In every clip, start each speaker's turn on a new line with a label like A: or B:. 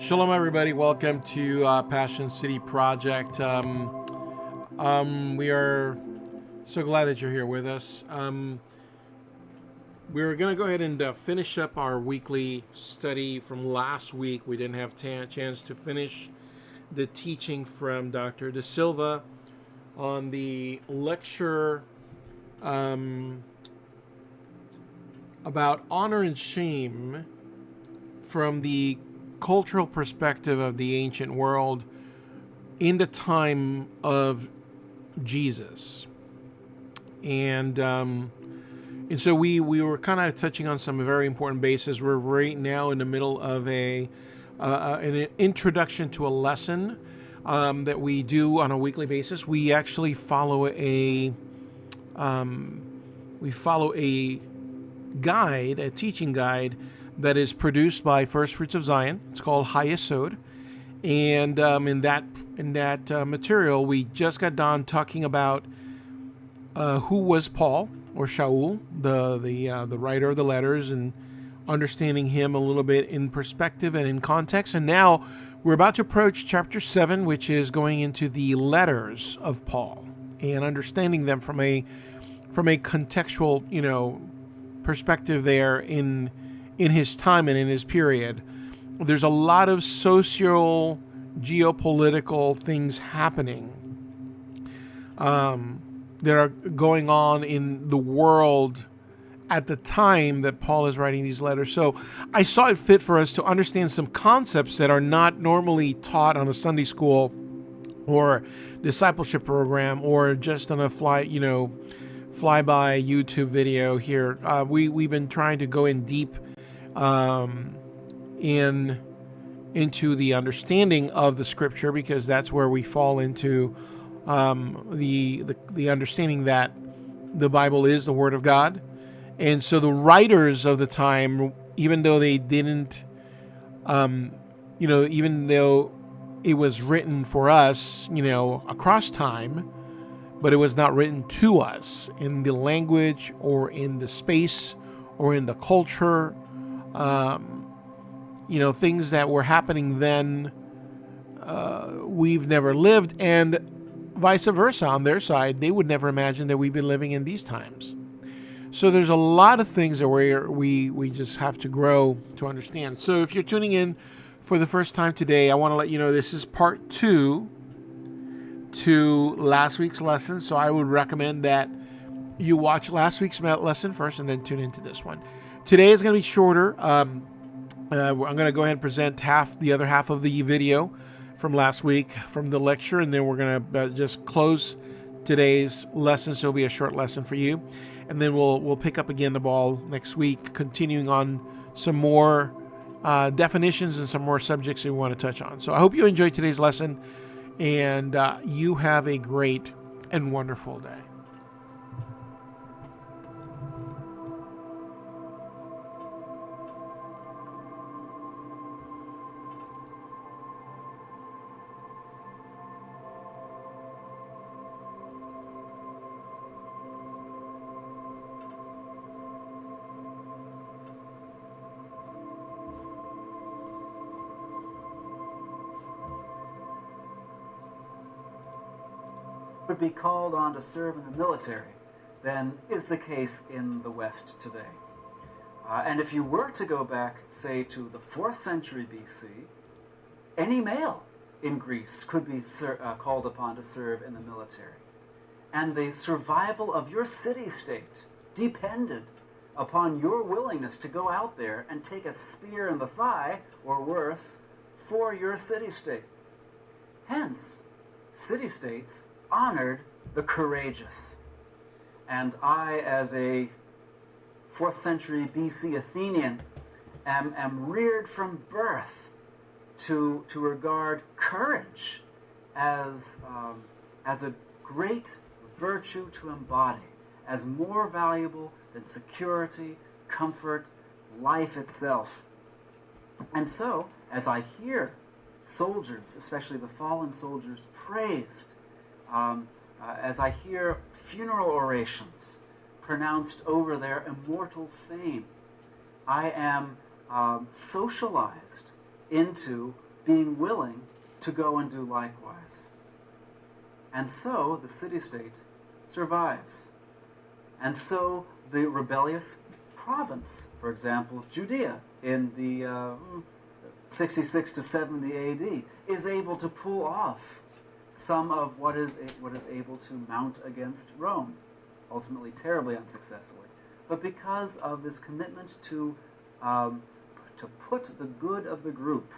A: Shalom, everybody. Welcome to Passion City Project. We are so glad that you're here with us. We're going to go ahead and finish up our weekly study from last week. We didn't have a chance to finish the teaching from Dr. DeSilva on the lecture about honor and shame from the cultural perspective of the ancient world in the time of Jesus. And so we were kind of touching on some very important bases. We're right now in the middle of an introduction to a lesson that we do on a weekly basis. We actually follow a guide, a teaching guide that is produced by First Fruits of Zion. It's called Hayesod, and in that material, we just got done talking about who was Paul or Shaul, the writer of the letters, and understanding him a little bit in perspective and in context. And now we're about to approach chapter 7, which is going into the letters of Paul and understanding them from a contextual, perspective there in his time and in his period. There's a lot of social, geopolitical things happening that are going on in the world at the time that Paul is writing these letters. So I saw it fit for us to understand some concepts that are not normally taught on a Sunday school or discipleship program or just on a flyby YouTube video here. We've been trying to go in deep into the understanding of the scripture, because that's where we fall into the understanding that the Bible is the Word of God. And so the writers of the time, even though they didn't, even though it was written for us, across time, but it was not written to us in the language or in the space or in the culture. Things that were happening then, we've never lived, and vice versa on their side. They would never imagine that we've been living in these times. So there's a lot of things that we just have to grow to understand. So if you're tuning in for the first time today, I want to let you know this is part 2 to last week's lesson. So I would recommend that you watch last week's lesson first and then tune into this one. Today is going to be shorter. I'm going to go ahead and present the other half of the video from last week from the lecture, and then we're going to just close today's lesson, so it'll be a short lesson for you. And then we'll pick up again the ball next week, continuing on some more definitions and some more subjects that we want to touch on. So I hope you enjoyed today's lesson, and you have a great and wonderful day.
B: Would be called on to serve in the military than is the case in the West today. And if you were to go back, say, to the 4th century BC, any male in Greece could be called upon to serve in the military. And the survival of your city-state depended upon your willingness to go out there and take a spear in the thigh, or worse, for your city-state. Hence, city-states honored the courageous. And I, as a 4th century BC Athenian, am reared from birth to regard courage as a great virtue to embody, as more valuable than security, comfort, life itself. And so, as I hear soldiers, especially the fallen soldiers, praised, as I hear funeral orations pronounced over their immortal fame, I am socialized into being willing to go and do likewise. And so the city-state survives. And so the rebellious province, for example, Judea, in the 66 to 70 AD, is able to pull off some of what is able to mount against Rome, ultimately terribly unsuccessfully. But because of this commitment to put the good of the group,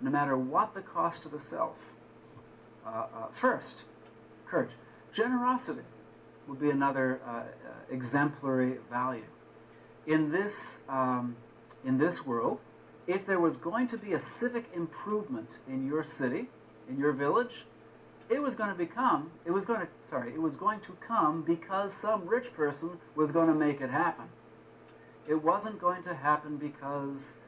B: no matter what the cost to the self, first. Courage. Generosity would be another exemplary value. In this world, if there was going to be a civic improvement in your city, in your village, it was going to come because some rich person was going to make it happen. It wasn't going to happen because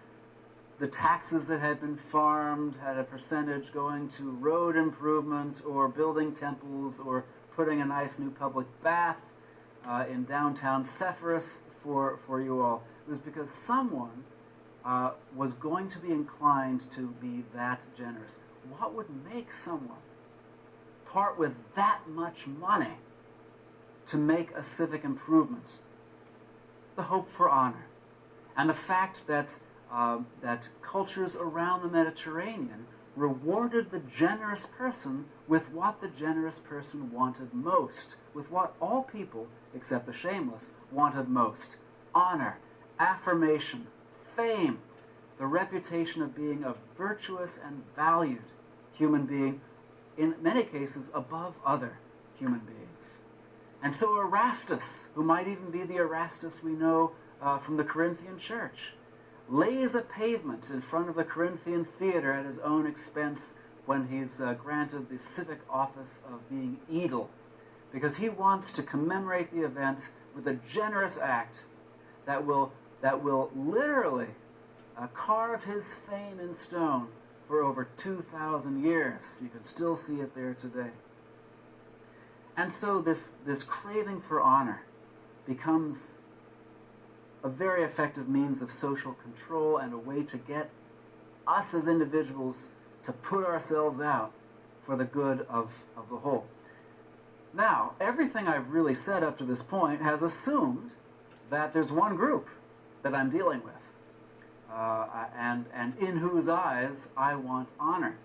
B: the taxes that had been farmed had a percentage going to road improvement or building temples or putting a nice new public bath in downtown Sepphoris for you all. It was because someone was going to be inclined to be that generous. What would make someone part with that much money to make a civic improvement? The hope for honor. And the fact that cultures around the Mediterranean rewarded the generous person with what the generous person wanted most, with what all people, except the shameless, wanted most: honor, affirmation, fame, the reputation of being a virtuous and valued human being, in many cases above other human beings. And so Erastus, who might even be the Erastus we know from the Corinthian church, lays a pavement in front of the Corinthian theater at his own expense when he's granted the civic office of being aedile, because he wants to commemorate the event with a generous act that will literally carve his fame in stone for over 2,000 years. You can still see it there today. And so this craving for honor becomes a very effective means of social control and a way to get us as individuals to put ourselves out for the good of the whole. Now, everything I've really said up to this point has assumed that there's one group that I'm dealing with, and in whose eyes I want honor.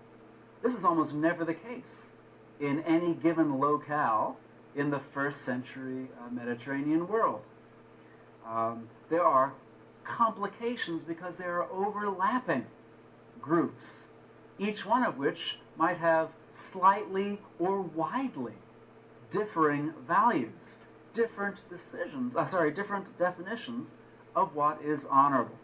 B: This is almost never the case in any given locale in the first century Mediterranean world. There are complications because there are overlapping groups, each one of which might have slightly or widely differing values, different definitions of what is honorable.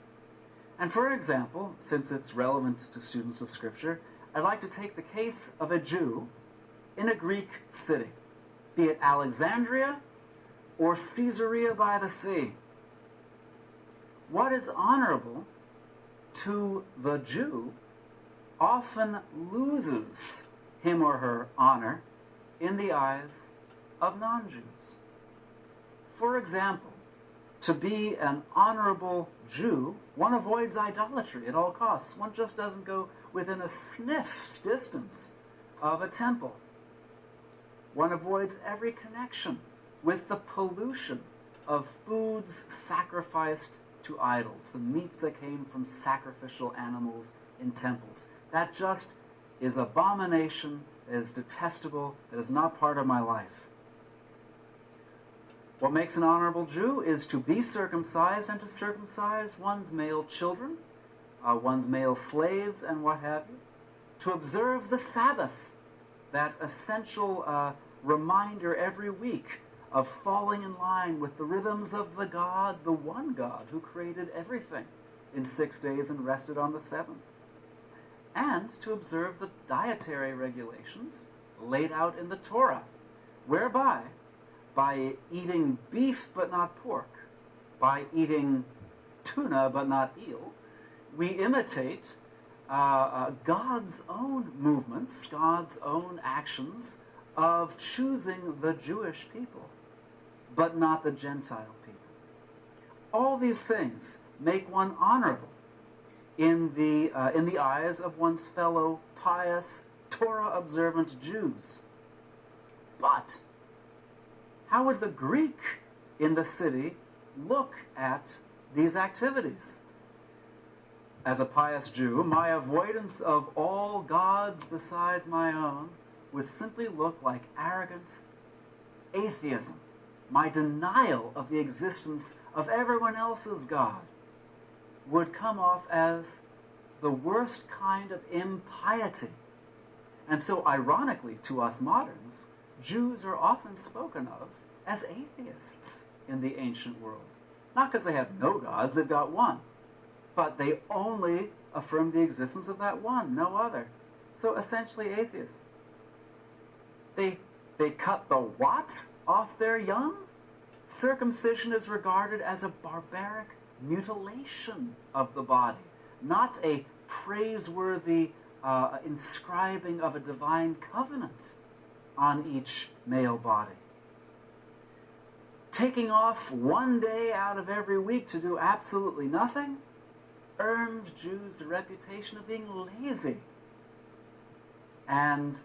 B: And for example, since it's relevant to students of Scripture, I'd like to take the case of a Jew in a Greek city, be it Alexandria or Caesarea by the sea. What is honorable to the Jew often loses him or her honor in the eyes of non-Jews. For example, to be an honorable Jew, one avoids idolatry at all costs. One just doesn't go within a sniff's distance of a temple. One avoids every connection with the pollution of foods sacrificed to idols, the meats that came from sacrificial animals in temples. That just is abomination, that is detestable, that is not part of my life. What makes an honorable Jew is to be circumcised and to circumcise one's male children, one's male slaves, and what have you. To observe the Sabbath, that essential reminder every week of falling in line with the rhythms of the God, the one God, who created everything in 6 days and rested on the seventh. And to observe the dietary regulations laid out in the Torah, whereby, by eating beef but not pork, by eating tuna but not eel, we imitate God's own movements, God's own actions of choosing the Jewish people, but not the Gentile people. All these things make one honorable in the eyes of one's fellow pious, Torah-observant Jews. But how would the Greek in the city look at these activities? As a pious Jew, my avoidance of all gods besides my own would simply look like arrogant atheism. My denial of the existence of everyone else's God would come off as the worst kind of impiety. And so, ironically, to us moderns, Jews are often spoken of as atheists in the ancient world. Not because they have no gods, they've got one. But they only affirm the existence of that one, no other. So essentially atheists. They cut the what off their young? Circumcision is regarded as a barbaric mutilation of the body, not a praiseworthy inscribing of a divine covenant on each male body. Taking off one day out of every week to do absolutely nothing earns Jews the reputation of being lazy. And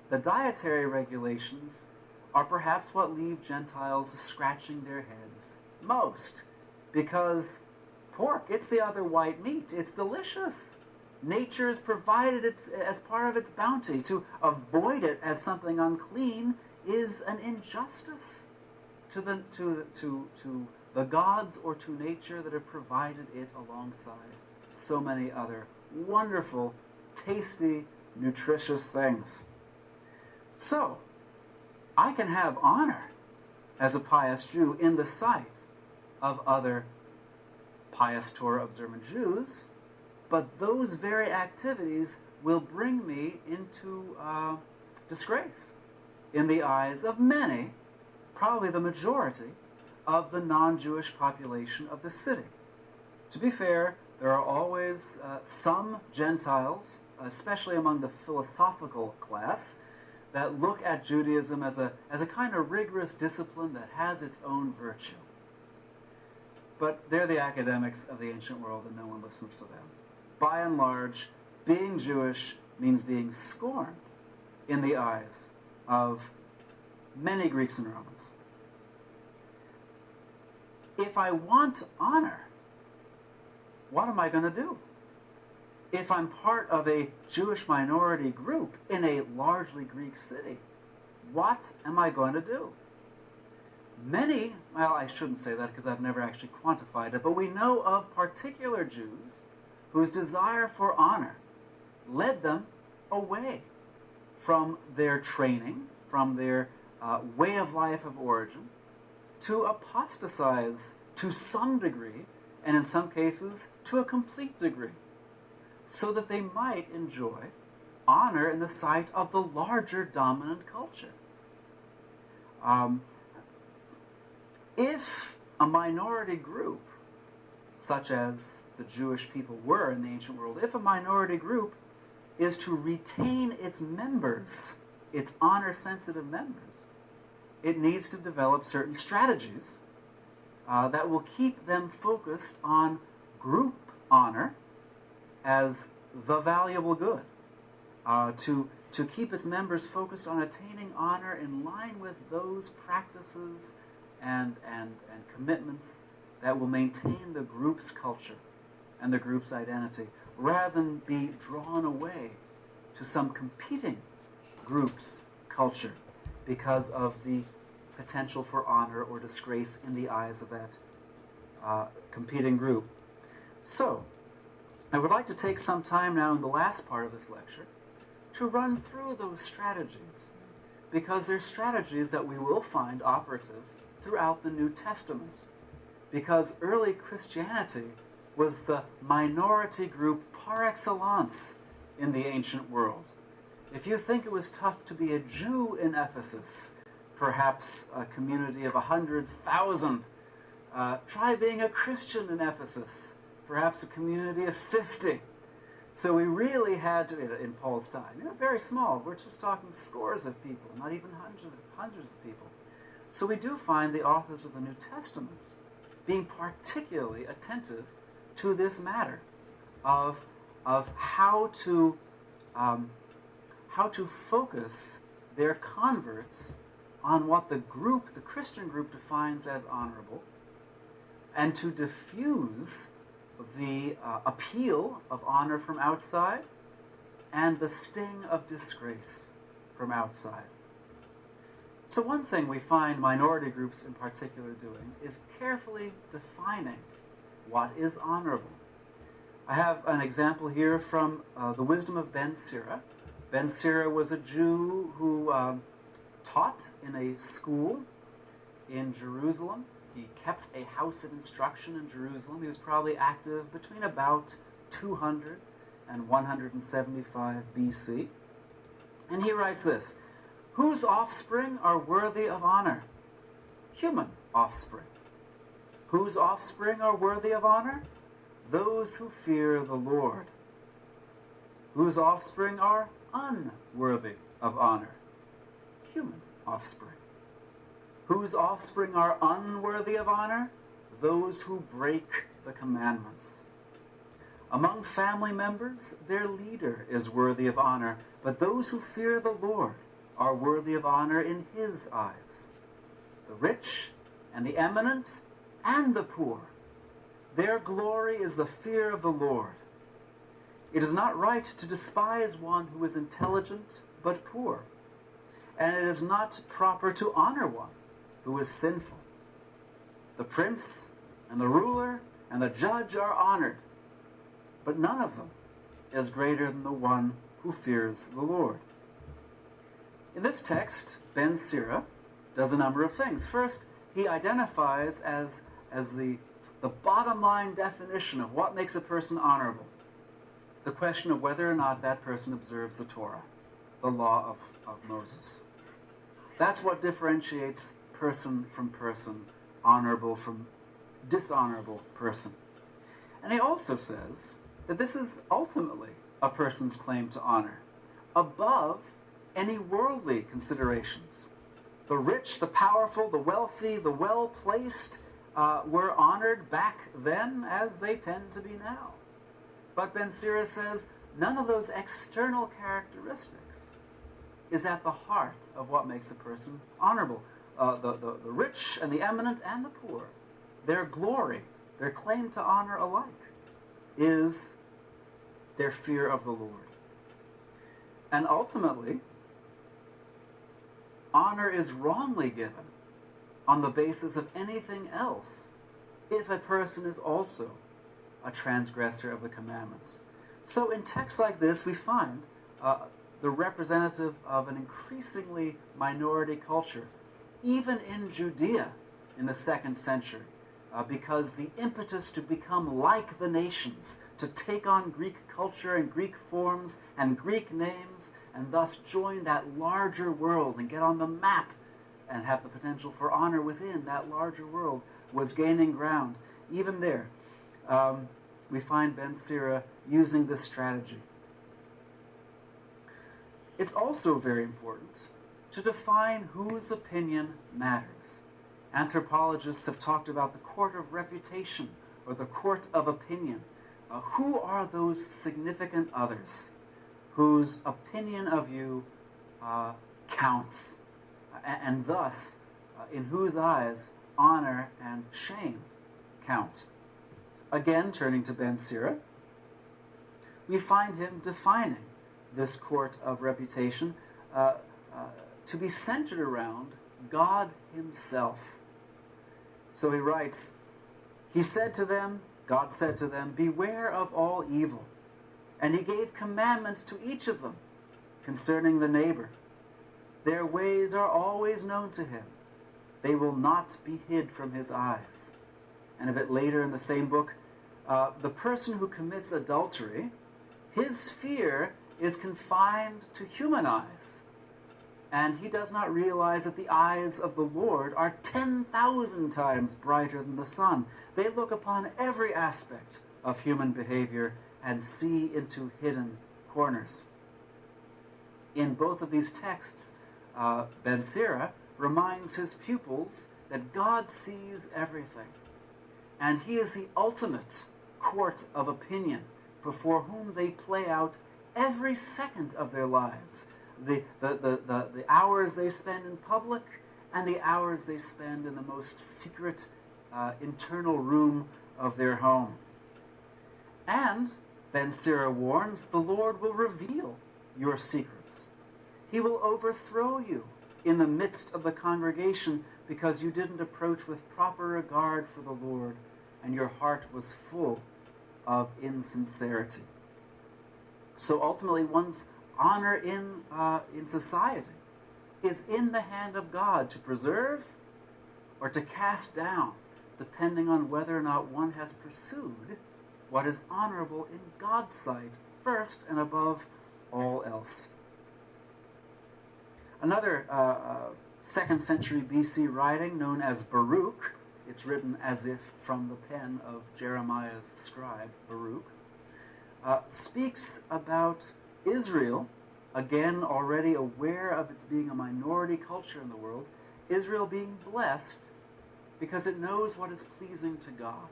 B: the dietary regulations are perhaps what leave Gentiles scratching their heads most, because pork, it's the other white meat. It's delicious. Nature has provided it as part of its bounty. To avoid it as something unclean is an injustice to the gods or to nature that have provided it alongside so many other wonderful, tasty, nutritious things. So, I can have honor as a pious Jew in the sight of other pious Torah-observant Jews, but those very activities will bring me into disgrace in the eyes of many, probably the majority, of the non-Jewish population of the city. To be fair, there are always some Gentiles, especially among the philosophical class, that look at Judaism as a kind of rigorous discipline that has its own virtue. But they're the academics of the ancient world and no one listens to them. By and large, being Jewish means being scorned in the eyes of many Greeks and Romans. If I want honor, what am I going to do? If I'm part of a Jewish minority group in a largely Greek city, what am I going to do? Many, well, I shouldn't say that because I've never actually quantified it, but we know of particular Jews whose desire for honor led them away from their training, from their way of life of origin, to apostatize to some degree, and in some cases to a complete degree, so that they might enjoy honor in the sight of the larger dominant culture. If a minority group, such as the Jewish people were in the ancient world, if a minority group is to retain its members, its honor-sensitive members, it needs to develop certain strategies that will keep them focused on group honor as the valuable good, to keep its members focused on attaining honor in line with those practices and commitments that will maintain the group's culture and the group's identity, rather than be drawn away to some competing group's culture because of the potential for honor or disgrace in the eyes of that competing group. So, I would like to take some time now in the last part of this lecture to run through those strategies, because they're strategies that we will find operative throughout the New Testament, because early Christianity was the minority group par excellence in the ancient world. If you think it was tough to be a Jew in Ephesus, perhaps a community of 100,000, try being a Christian in Ephesus, perhaps a community of 50. So we really had to, in Paul's time, very small, we're just talking scores of people, not even hundreds of people. So we do find the authors of the New Testament being particularly attentive to this matter of how to focus their converts on what the Christian group defines as honorable, and to diffuse the appeal of honor from outside and the sting of disgrace from outside. So one thing we find minority groups in particular doing is carefully defining what is honorable. I have an example here from the wisdom of Ben Sira. Ben Sira was a Jew who taught in a school in Jerusalem. He kept a house of instruction in Jerusalem. He was probably active between about 200 and 175 BC. And he writes this: "Whose offspring are worthy of honor? Human offspring. Whose offspring are worthy of honor? Those who fear the Lord. Whose offspring are unworthy of honor? Human offspring. Whose offspring are unworthy of honor? Those who break the commandments. Among family members, their leader is worthy of honor, but those who fear the Lord are worthy of honor in his eyes. The rich and the eminent and the poor, their glory is the fear of the Lord. It is not right to despise one who is intelligent but poor, and it is not proper to honor one who is sinful. The prince and the ruler and the judge are honored, but none of them is greater than the one who fears the Lord." In this text, Ben Sira does a number of things. First, he identifies as the bottom line definition of what makes a person honorable the question of whether or not that person observes the Torah, the law of Moses. That's what differentiates person from person, honorable from dishonorable person. And he also says that this is ultimately a person's claim to honor, above any worldly considerations. The rich, the powerful, the wealthy, the well-placed were honored back then as they tend to be now. But Ben Sira says none of those external characteristics is at the heart of what makes a person honorable. The rich and the eminent and the poor, their glory, their claim to honor alike, is their fear of the Lord. And ultimately, honor is wrongly given on the basis of anything else if a person is also a transgressor of the commandments. So in texts like this, we find the representative of an increasingly minority culture, even in Judea in the 2nd century, because the impetus to become like the nations, to take on Greek culture and Greek forms and Greek names, and thus join that larger world and get on the map and have the potential for honor within that larger world, was gaining ground. Even there, we find Ben Sira using this strategy. It's also very important to define whose opinion matters. Anthropologists have talked about the court of reputation or the court of opinion. Who are those significant others whose opinion of you counts, and thus in whose eyes honor and shame count? Again, turning to Ben Sira, we find him defining this court of reputation to be centered around God himself. So he writes, God said to them, "Beware of all evil." And he gave commandments to each of them concerning the neighbor. Their ways are always known to him. They will not be hid from his eyes. And a bit later in the same book, the person who commits adultery, his fear is confined to human eyes. And he does not realize that the eyes of the Lord are 10,000 times brighter than the sun. They look upon every aspect of human behavior and see into hidden corners. In both of these texts, Ben Sira reminds his pupils that God sees everything. And he is the ultimate court of opinion, before whom they play out every second of their lives. The hours they spend in public and the hours they spend in the most secret internal room of their home. And, Ben Sira warns, the Lord will reveal your secrets. He will overthrow you in the midst of the congregation because you didn't approach with proper regard for the Lord and your heart was full of insincerity. So ultimately, one's honor in society is in the hand of God to preserve or to cast down, depending on whether or not one has pursued what is honorable in God's sight first and above all else. Another 2nd century BC writing known as Baruch, it's written as if from the pen of Jeremiah's scribe, Baruch, speaks about Israel, again already aware of its being a minority culture in the world, Israel being blessed because it knows what is pleasing to God.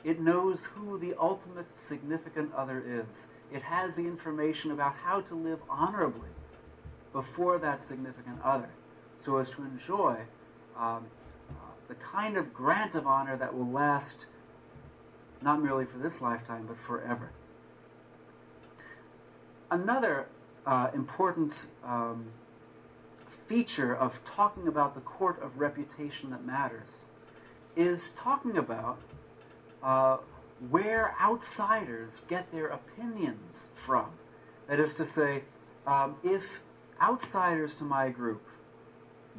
B: It knows who the ultimate significant other is. It has the information about how to live honorably before that significant other, so as to enjoy the kind of grant of honor that will last not merely for this lifetime, but forever. Another important feature of talking about the court of reputation that matters is talking about where outsiders get their opinions from. That is to say, if outsiders to my group,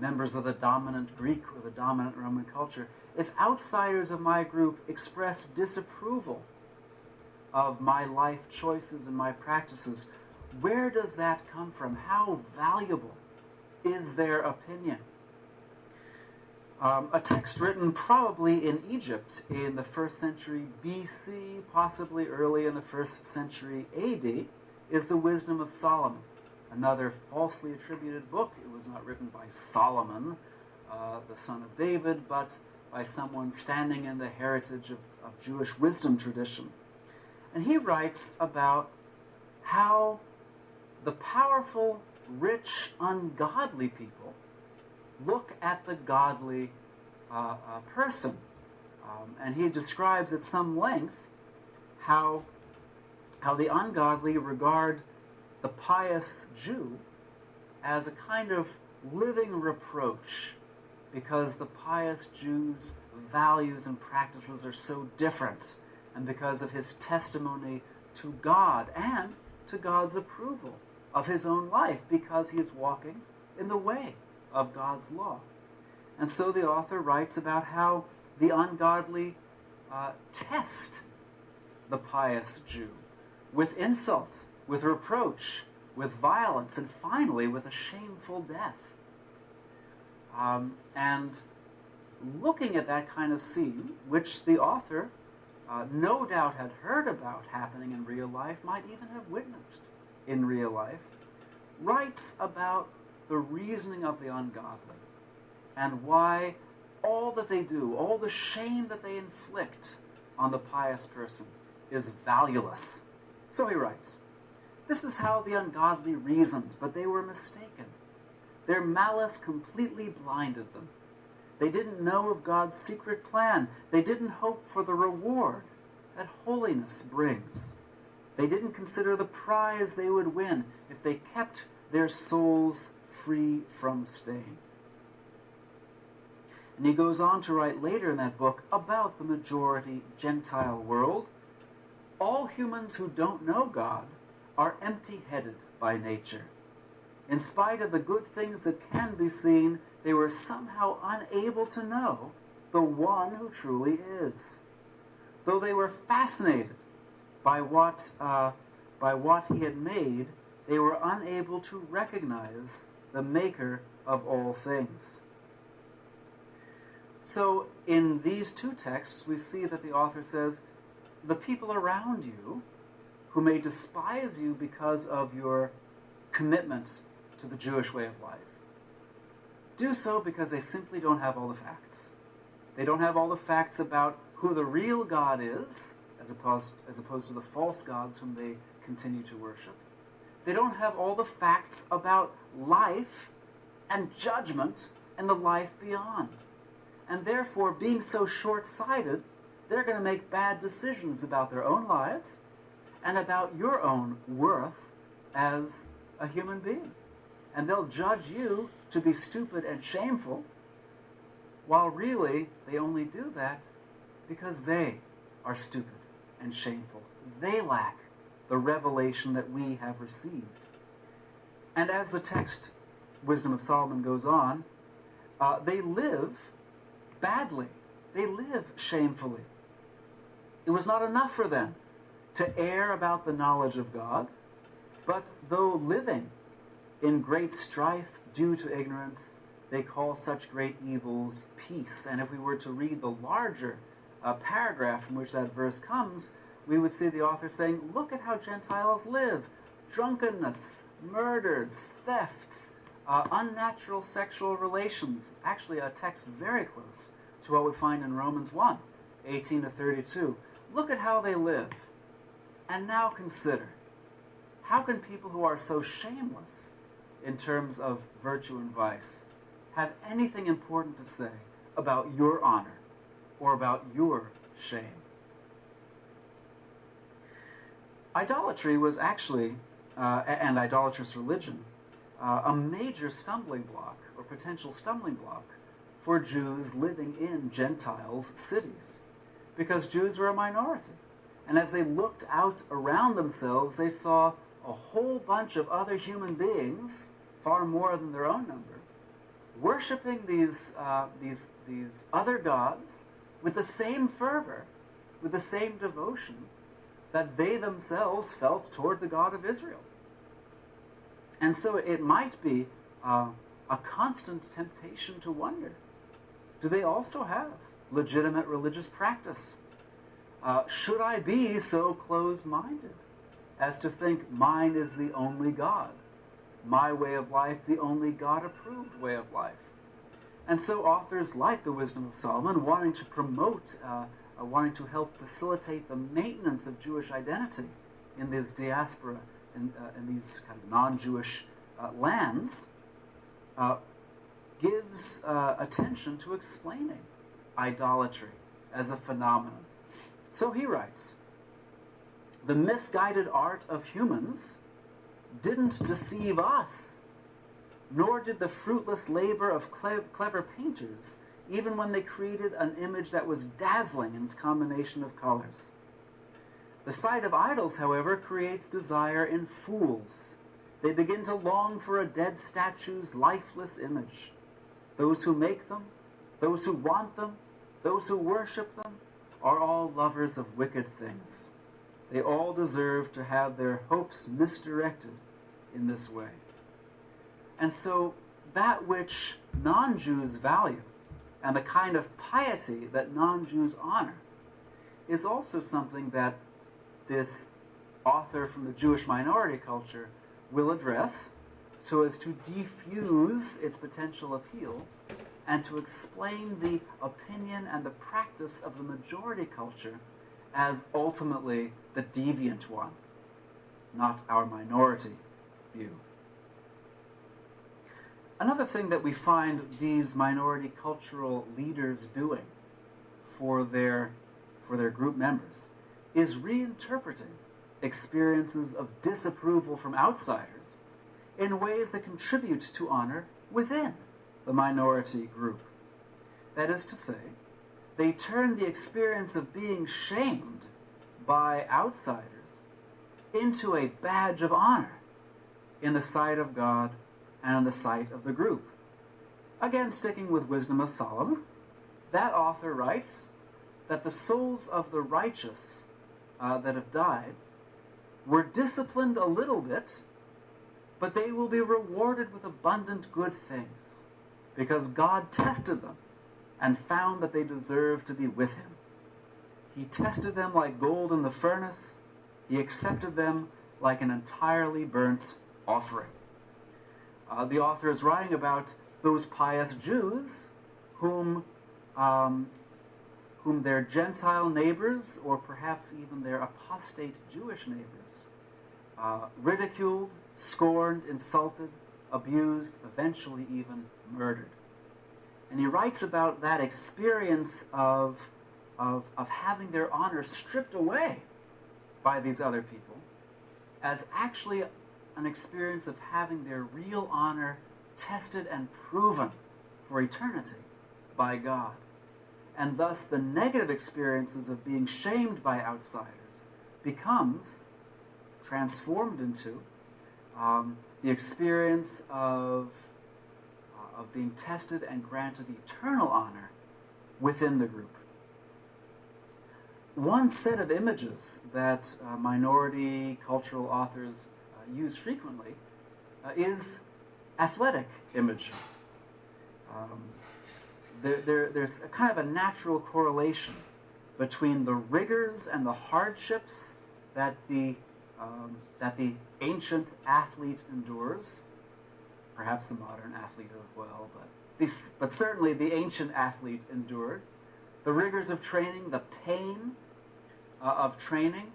B: members of the dominant Greek or the dominant Roman culture, if outsiders of my group express disapproval of my life choices and my practices, where does that come from? How valuable is their opinion? A text written probably in Egypt in the 1st century BC, possibly early in the 1st century AD, is the Wisdom of Solomon, another falsely attributed book. It was not written by Solomon, the son of David, but by someone standing in the heritage of Jewish wisdom tradition. And he writes about how the powerful, rich, ungodly people look at the godly person. And he describes at some length how the ungodly regard the pious Jew as a kind of living reproach because the pious Jew's values and practices are so different, and because of his testimony to God and to God's approval of his own life, because he is walking in the way of God's law. And so the author writes about how the ungodly test the pious Jew with insult, with reproach, with violence, and finally with a shameful death. And looking at that kind of scene, which the author no doubt had heard about happening in real life, might even have witnessed in real life, writes about the reasoning of the ungodly and why all that they do, all the shame that they inflict on the pious person is valueless. So he writes, "This is how the ungodly reasoned, but they were mistaken. Their malice completely blinded them. They didn't know of God's secret plan. They didn't hope for the reward that holiness brings. They didn't consider the prize they would win if they kept their souls free from stain." And he goes on to write later in that book about the majority Gentile world. All humans who don't know God are empty-headed by nature. In spite of the good things that can be seen, they were somehow unable to know the one who truly is. Though they were fascinated by what he had made, they were unable to recognize the maker of all things. So in these two texts, we see that the author says, the people around you who may despise you because of your commitment to the Jewish way of life, do so because they simply don't have all the facts. They don't have all the facts about who the real God is, as opposed to the false gods whom they continue to worship. They don't have all the facts about life and judgment and the life beyond. And therefore, being so short-sighted, they're going to make bad decisions about their own lives and about your own worth as a human being. And they'll judge you to be stupid and shameful, while really they only do that because they are stupid and shameful. They lack the revelation that we have received. And as the text, Wisdom of Solomon, goes on, they live badly. They live shamefully. It was not enough for them to err about the knowledge of God, but though living in great strife due to ignorance, they call such great evils peace. And if we were to read the larger paragraph from which that verse comes, we would see the author saying, look at how Gentiles live. Drunkenness, murders, thefts, unnatural sexual relations. Actually, a text very close to what we find in Romans 1, 18 to 32. Look at how they live. And now consider, how can people who are so shameless in terms of virtue and vice have anything important to say about your honor or about your shame? Idolatry was actually, and idolatrous religion, a major stumbling block or potential stumbling block for Jews living in Gentiles' cities, because Jews were a minority. And as they looked out around themselves, they saw a whole bunch of other human beings, far more than their own number, worshiping these other gods with the same fervor, with the same devotion that they themselves felt toward the God of Israel. And so it might be a constant temptation to wonder, do they also have legitimate religious practice? Should I be so closed-minded as to think mine is the only God, my way of life the only God-approved way of life? And so authors like the Wisdom of Solomon, wanting to promote, wanting to help facilitate the maintenance of Jewish identity in this diaspora, in these kind of non-Jewish lands, gives attention to explaining idolatry as a phenomenon. So he writes, the misguided art of humans didn't deceive us, nor did the fruitless labor of clever painters, even when they created an image that was dazzling in its combination of colors. The sight of idols, however, creates desire in fools. They begin to long for a dead statue's lifeless image. Those who make them, those who want them, those who worship them, are all lovers of wicked things. They all deserve to have their hopes misdirected in this way. And so that which non-Jews value and the kind of piety that non-Jews honor is also something that this author from the Jewish minority culture will address so as to diffuse its potential appeal and to explain the opinion and the practice of the majority culture as ultimately the deviant one, not our minority view. Another thing that we find these minority cultural leaders doing for their group members is reinterpreting experiences of disapproval from outsiders in ways that contribute to honor within the minority group. That is to say, they turn the experience of being shamed by outsiders into a badge of honor in the sight of God and in the sight of the group. Again, sticking with Wisdom of Solomon, that author writes that the souls of the righteous that have died were disciplined a little bit, but they will be rewarded with abundant good things, because God tested them and found that they deserved to be with him. He tested them like gold in the furnace. He accepted them like an entirely burnt offering. The author is writing about those pious Jews whom whom their Gentile neighbors, or perhaps even their apostate Jewish neighbors, ridiculed, scorned, insulted, abused, eventually even murdered. And he writes about that experience of having their honor stripped away by these other people as actually an experience of having their real honor tested and proven for eternity by God. And thus the negative experiences of being shamed by outsiders becomes transformed into the experience of being tested and granted eternal honor within the group. One set of images that minority cultural authors use frequently is athletic imagery. There's a kind of a natural correlation between the rigors and the hardships that the ancient athlete endures, perhaps the modern athlete as well, but certainly the ancient athlete endured. The rigors of training, the pain of training,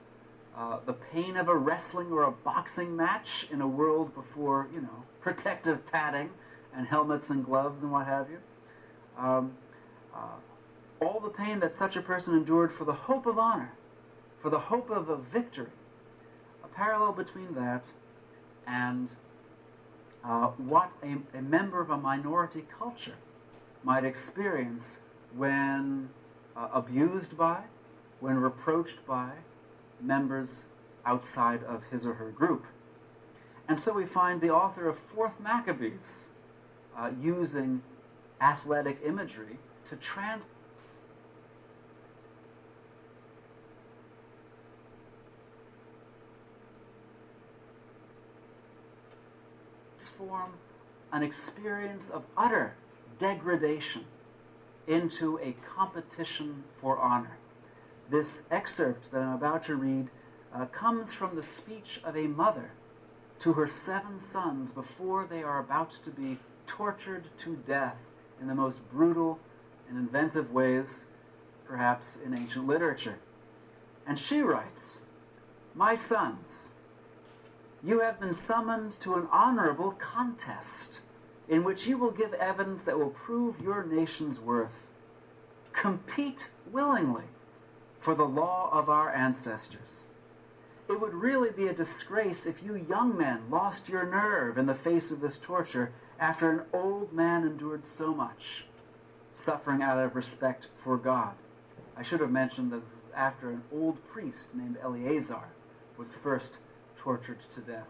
B: the pain of a wrestling or a boxing match in a world before, protective padding and helmets and gloves and what have you. All the pain that such a person endured for the hope of honor, for the hope of a victory. A parallel between that and what a member of a minority culture might experience when abused by, when reproached by members outside of his or her group. And so we find the author of 4th Maccabees using athletic imagery to transform an experience of utter degradation into a competition for honor. This excerpt that I'm about to read comes from the speech of a mother to her 7 sons before they are about to be tortured to death in the most brutal and inventive ways, perhaps in ancient literature. And she writes, "My sons, you have been summoned to an honorable contest in which you will give evidence that will prove your nation's worth. Compete willingly for the law of our ancestors. It would really be a disgrace if you young men lost your nerve in the face of this torture after an old man endured so much, suffering out of respect for God." I should have mentioned that this was after an old priest named Eleazar was first tortured to death.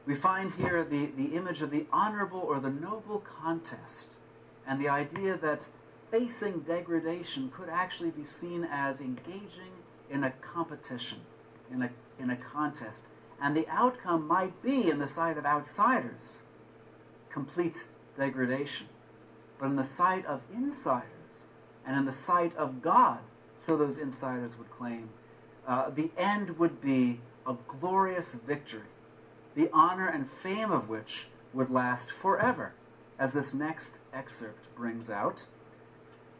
B: We find here the image of the honorable or the noble contest, and the idea that facing degradation could actually be seen as engaging in a competition, in a contest. And the outcome might be, in the sight of outsiders, complete degradation. But in the sight of insiders, and in the sight of God, so those insiders would claim, the end would be a glorious victory, the honor and fame of which would last forever, as this next excerpt brings out.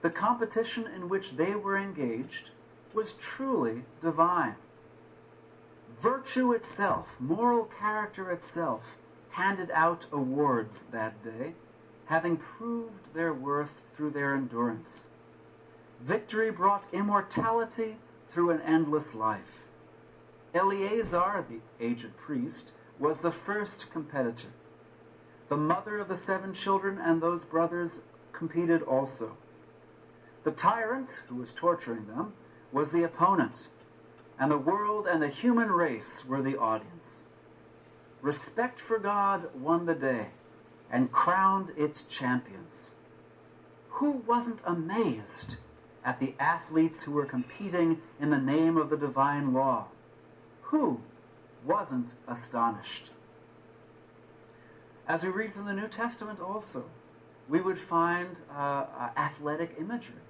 B: The competition in which they were engaged was truly divine. Virtue itself, moral character itself, handed out awards that day, having proved their worth through their endurance. Victory brought immortality through an endless life. Eleazar, the aged priest, was the first competitor. The mother of the 7 children and those brothers competed also. The tyrant, who was torturing them, was the opponent, and the world and the human race were the audience. Respect for God won the day and crowned its champions. Who wasn't amazed at the athletes who were competing in the name of the divine law? Who wasn't astonished? As we read from the New Testament also, we would find athletic imagery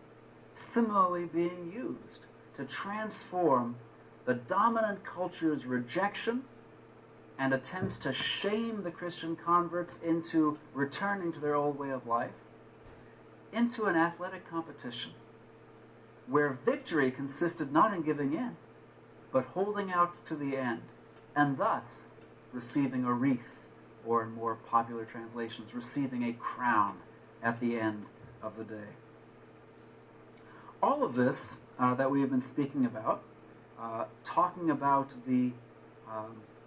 B: similarly being used to transform the dominant culture's rejection and attempts to shame the Christian converts into returning to their old way of life, into an athletic competition where victory consisted not in giving in, but holding out to the end, and thus receiving a wreath, or in more popular translations, receiving a crown at the end of the day. All of this that we have been speaking about, talking about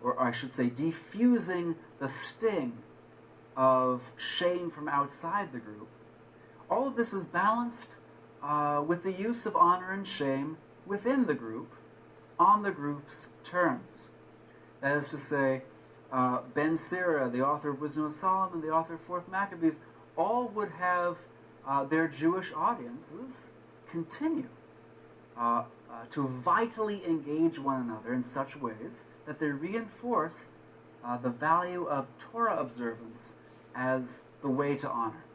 B: or I should say, diffusing the sting of shame from outside the group, all of this is balanced with the use of honor and shame within the group, on the group's terms. That is to say, Ben Sira, the author of Wisdom of Solomon, the author of 4th Maccabees, all would have their Jewish audiences continue to vitally engage one another in such ways that they reinforce the value of Torah observance as the way to honor.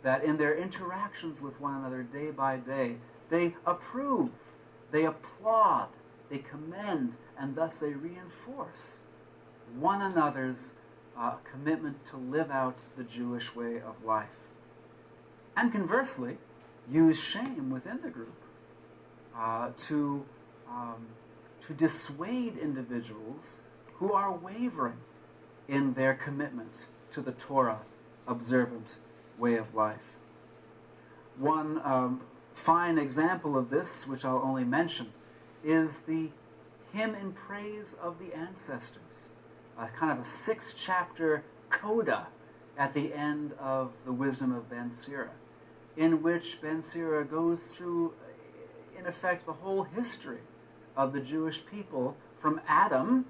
B: That in their interactions with one another day by day, they approve, they applaud, they commend, and thus they reinforce one another's commitment to live out the Jewish way of life. And conversely, use shame within the group to dissuade individuals who are wavering in their commitment to the Torah observant way of life. One fine example of this, which I'll only mention, is the hymn in praise of the ancestors, kind of a 6-chapter coda at the end of the Wisdom of Ben Sira, in which Ben Sira goes through, in effect, the whole history of the Jewish people from Adam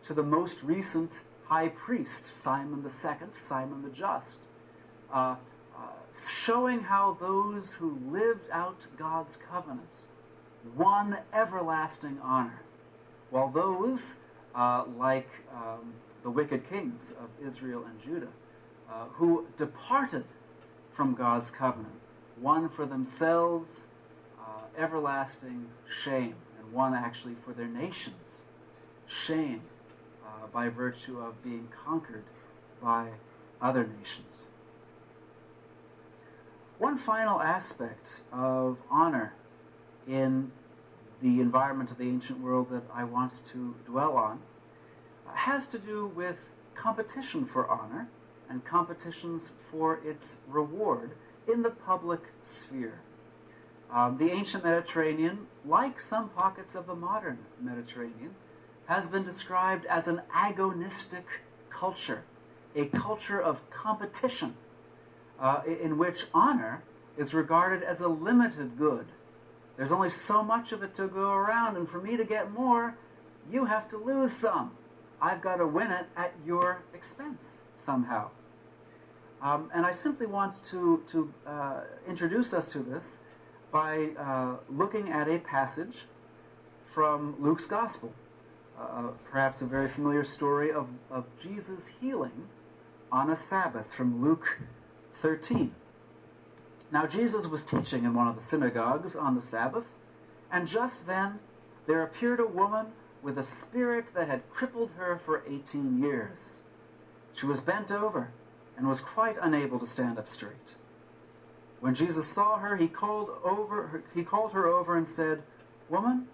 B: to the most recent high priest, Simon II, Simon the Just, showing how those who lived out God's covenant won everlasting honor, while those, like the wicked kings of Israel and Judah, who departed from God's covenant, won for themselves everlasting shame, and won actually for their nations shame by virtue of being conquered by other nations. One final aspect of honor in the environment of the ancient world that I want to dwell on has to do with competition for honor and competitions for its reward in the public sphere. The ancient Mediterranean, like some pockets of the modern Mediterranean, has been described as an agonistic culture, a culture of competition, in which honor is regarded as a limited good. There's only so much of it to go around, and for me to get more, you have to lose some. I've got to win it at your expense somehow. And I simply want to introduce us to this by looking at a passage from Luke's Gospel, perhaps a very familiar story of Jesus healing on a Sabbath from Luke 13. Now Jesus was teaching in one of the synagogues on the Sabbath, and just then there appeared a woman with a spirit that had crippled her for 18 years. She was bent over and was quite unable to stand up straight. When Jesus saw her, he called her over and said, "Woman,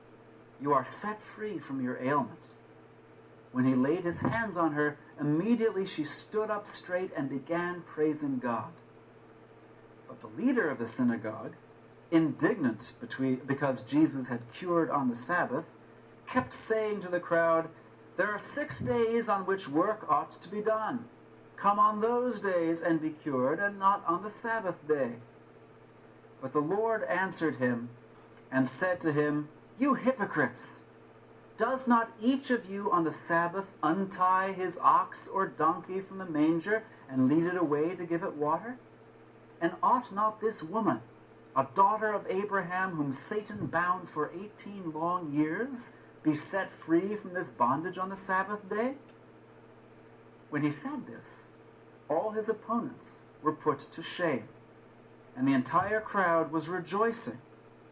B: you are set free from your ailment." When he laid his hands on her, immediately she stood up straight and began praising God. But the leader of the synagogue, indignant because Jesus had cured on the Sabbath, kept saying to the crowd, "There are 6 days on which work ought to be done. Come on those days and be cured, and not on the Sabbath day." But the Lord answered him and said to him, "You hypocrites! Does not each of you on the Sabbath untie his ox or donkey from the manger and lead it away to give it water? And ought not this woman, a daughter of Abraham whom Satan bound for 18 long years, be set free from this bondage on the Sabbath day?" When he said this, all his opponents were put to shame, and the entire crowd was rejoicing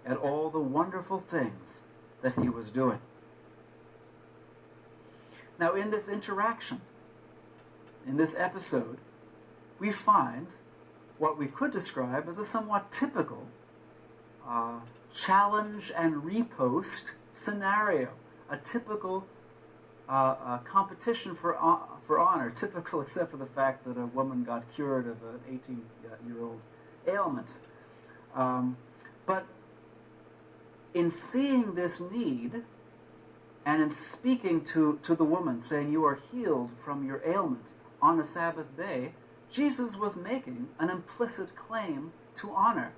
B: at all the wonderful things that he was doing. Now, in this interaction, in this episode, we find what we could describe as a somewhat typical challenge and repost scenario, a typical competition for honor, typical except for the fact that a woman got cured of an 18-year-old ailment. But in seeing this need, and in speaking to the woman, saying, "You are healed from your ailment," on the Sabbath day, Jesus was making an implicit claim to honor.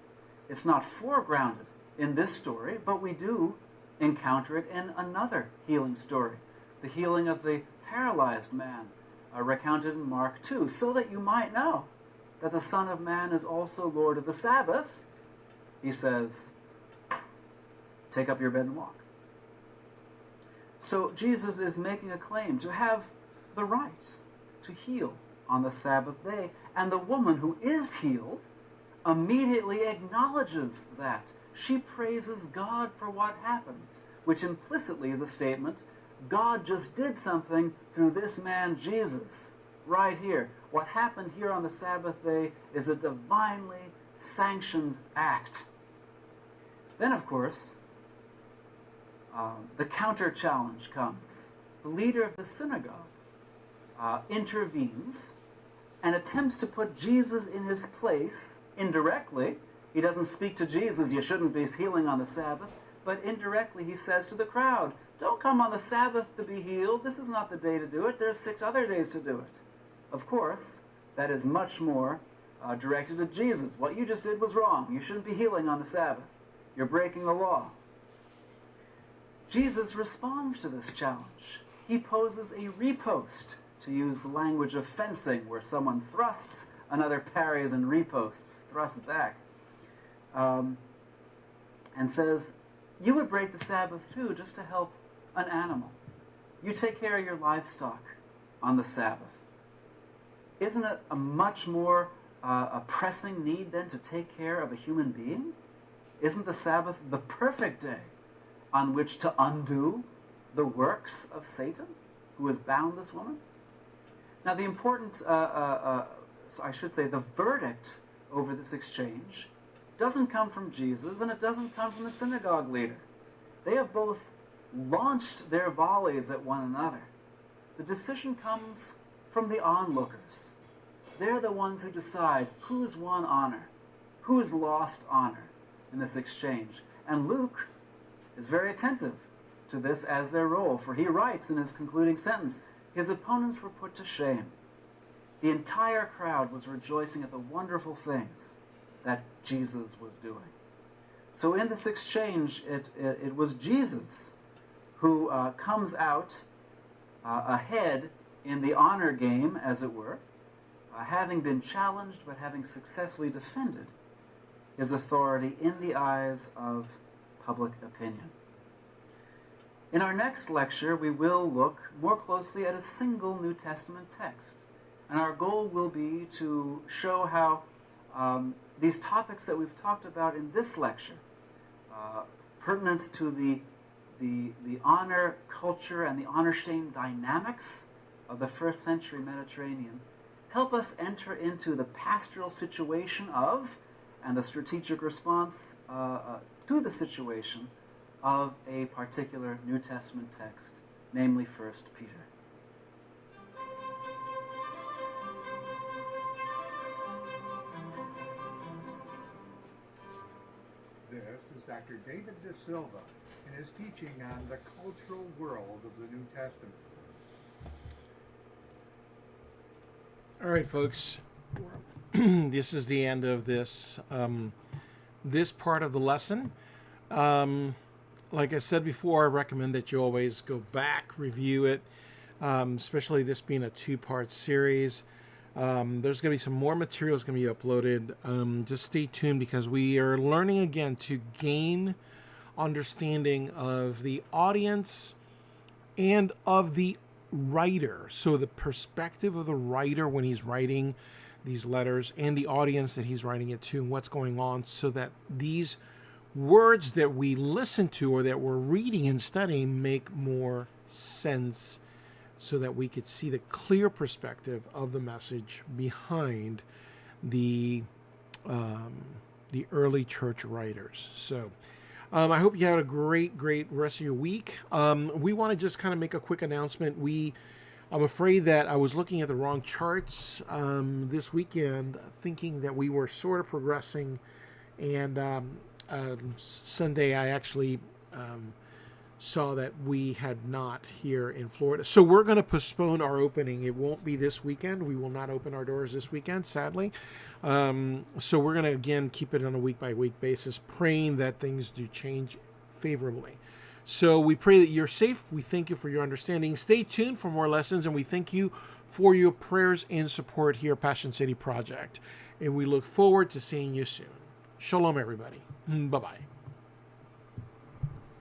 B: It's not foregrounded in this story, but we do encounter it in another healing story, the healing of the paralyzed man, recounted in Mark 2, so that you might know that the Son of Man is also Lord of the Sabbath. He says, "Take up your bed and walk." So Jesus is making a claim to have the right to heal on the Sabbath day. And the woman who is healed immediately acknowledges that. She praises God for what happens, which implicitly is a statement, God just did something through this man Jesus, right here. What happened here on the Sabbath day is a divinely sanctioned act. Then, of course, the counter-challenge comes. The leader of the synagogue intervenes and attempts to put Jesus in his place indirectly. He doesn't speak to Jesus, "You shouldn't be healing on the Sabbath," but indirectly he says to the crowd, "Don't come on the Sabbath to be healed. This is not the day to do it. There's 6 other days to do it." Of course, that is much more directed at Jesus. What you just did was wrong. You shouldn't be healing on the Sabbath. You're breaking the law. Jesus responds to this challenge. He poses a riposte, to use the language of fencing, where someone thrusts, another parries and riposts, thrusts back, and says, "You would break the Sabbath too just to help an animal. You take care of your livestock on the Sabbath. Isn't it a much more a pressing need then to take care of a human being? Isn't the Sabbath the perfect day on which to undo the works of Satan, who has bound this woman?" Now, the important, the verdict over this exchange doesn't come from Jesus, and it doesn't come from the synagogue leader. They have both launched their volleys at one another. The decision comes from the onlookers. They're the ones who decide who's won honor, who's lost honor in this exchange. And Luke is very attentive to this as their role, for he writes in his concluding sentence, "His opponents were put to shame. The entire crowd was rejoicing at the wonderful things that Jesus was doing." So in this exchange, it was Jesus who comes out ahead in the honor game, as it were, having been challenged but having successfully defended his authority in the eyes of public opinion. In our next lecture, we will look more closely at a single New Testament text. And our goal will be to show how these topics that we've talked about in this lecture, pertinent to the honor culture and the honor-shame dynamics of the first century Mediterranean, help us enter into the pastoral situation of, and the strategic response to the situation of a particular New Testament text, namely 1 Peter.
C: This is Dr. David DeSilva and his teaching on the cultural world of the New Testament.
A: All right, folks. This is the end of this part of the lesson. Like I said before, I recommend that you always go back, review it, especially this being a 2-part series. There's going to be some more materials going to be uploaded. Just stay tuned, because we are learning again to gain understanding of the audience and of the writer. So the perspective of the writer when he's writing these letters, and the audience that he's writing it to, and what's going on, so that these words that we listen to or that we're reading and studying make more sense, so that we could see the clear perspective of the message behind the the early church writers. So I hope you had a great rest of your week. We want to just kind of make a quick announcement. I'm afraid that I was looking at the wrong charts this weekend, thinking that we were sort of progressing. And Sunday, I actually saw that we had not here in Florida. So we're going to postpone our opening. It won't be this weekend. We will not open our doors this weekend, sadly. So we're going to, again, keep it on a week-by-week basis, praying that things do change favorably. So we pray that you're safe. We thank you for your understanding. Stay tuned for more lessons, and we thank you for your prayers and support here at Passion City Project. And we look forward to seeing you soon. Shalom, everybody. Bye-bye.